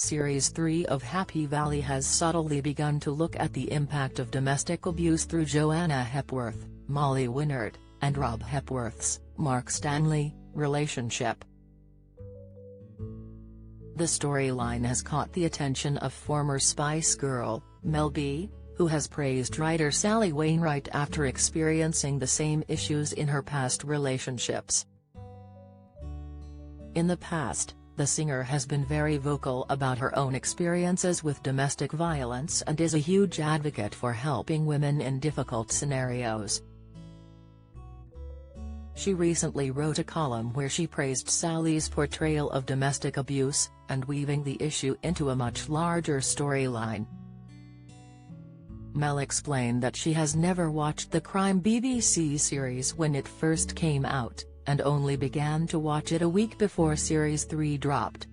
Series 3 of Happy Valley has subtly begun to look at the impact of domestic abuse through Joanna Hepworth, Molly Winnard, and Rob Hepworth's, Mark Stanley, relationship. The storyline has caught the attention of former Spice Girl, Mel B, who has praised writer Sally Wainwright after experiencing the same issues in her past relationships. In the past, the singer has been very vocal about her own experiences with domestic violence and is a huge advocate for helping women in difficult scenarios. She recently wrote a column where she praised Sally's portrayal of domestic abuse, and weaving the issue into a much larger storyline. Mel explained that she has never watched the crime BBC series when it first came out, and only began to watch it a week before Series 3 dropped.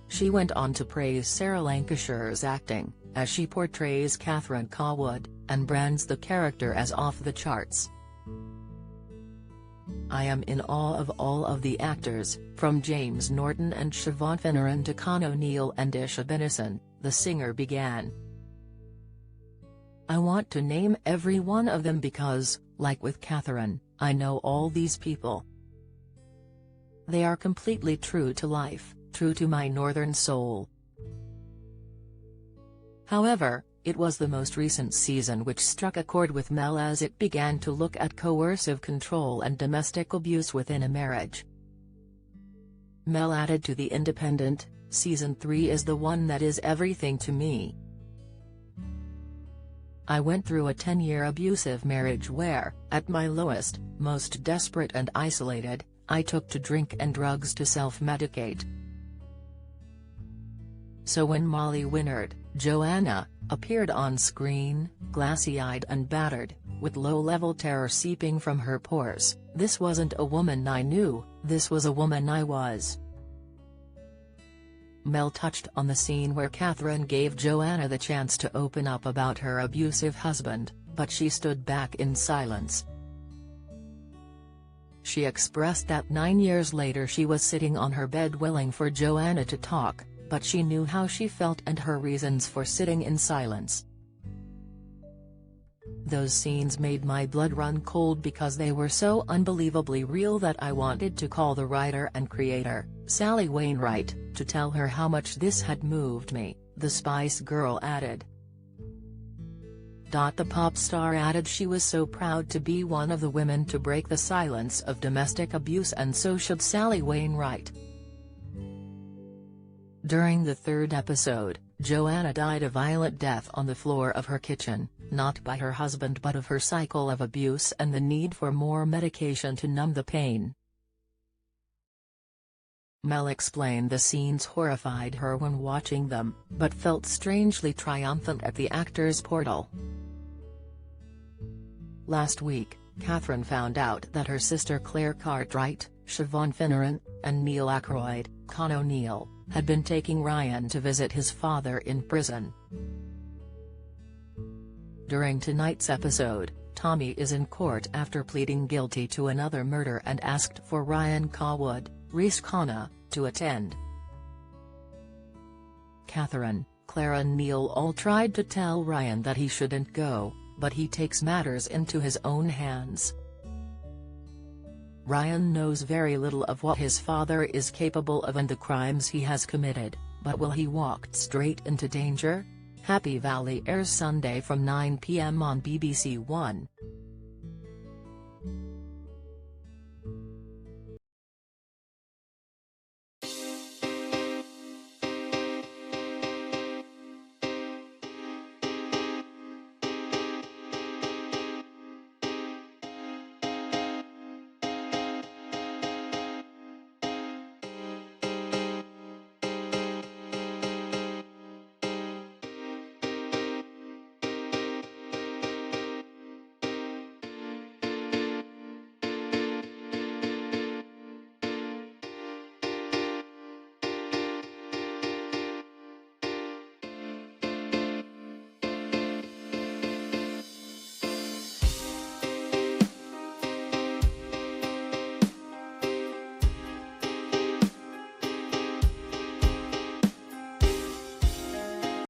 She went on to praise Sarah Lancashire's acting, as she portrays Catherine Cawood, and brands the character as off the charts. "I am in awe of all of the actors, from James Norton and Siobhan Finneran to Con O'Neill and Isha Benison," the singer began. "I want to name every one of them because, like with Catherine, I know all these people. They are completely true to life, true to my northern soul." However, it was the most recent season which struck a chord with Mel as it began to look at coercive control and domestic abuse within a marriage. Mel added to The Independent, "Season 3 is the one that is everything to me. I went through a 10-year abusive marriage where, at my lowest, most desperate and isolated, I took to drink and drugs to self-medicate. So when Molly Winnard, Joanna, appeared on screen, glassy-eyed and battered, with low-level terror seeping from her pores, this wasn't a woman I knew, this was a woman I was." Mel touched on the scene where Catherine gave Joanna the chance to open up about her abusive husband, but she stood back in silence. She expressed that 9 years later she was sitting on her bed willing for Joanna to talk, but she knew how she felt and her reasons for sitting in silence. "Those scenes made my blood run cold because they were so unbelievably real that I wanted to call the writer and creator, Sally Wainwright, to tell her how much this had moved me," the Spice Girl added. The pop star added she was so proud to be one of the women to break the silence of domestic abuse, and so should Sally Wainwright. During the third episode, Joanna died a violent death on the floor of her kitchen, not by her husband but of her cycle of abuse and the need for more medication to numb the pain. Mel explained the scenes horrified her when watching them, but felt strangely triumphant at the actor's portal. Last week, Catherine found out that her sister Claire Cartwright, Siobhan Finneran, and Neil Aykroyd, Con O'Neill, had been taking Ryan to visit his father in prison. During tonight's episode, Tommy is in court after pleading guilty to another murder and asked for Ryan Cawood, Reese Khanna, to attend. Catherine, Claire and Neil all tried to tell Ryan that he shouldn't go, but he takes matters into his own hands. Ryan knows very little of what his father is capable of and the crimes he has committed, but will he walk straight into danger? Happy Valley airs Sunday from 9 p.m. on BBC One.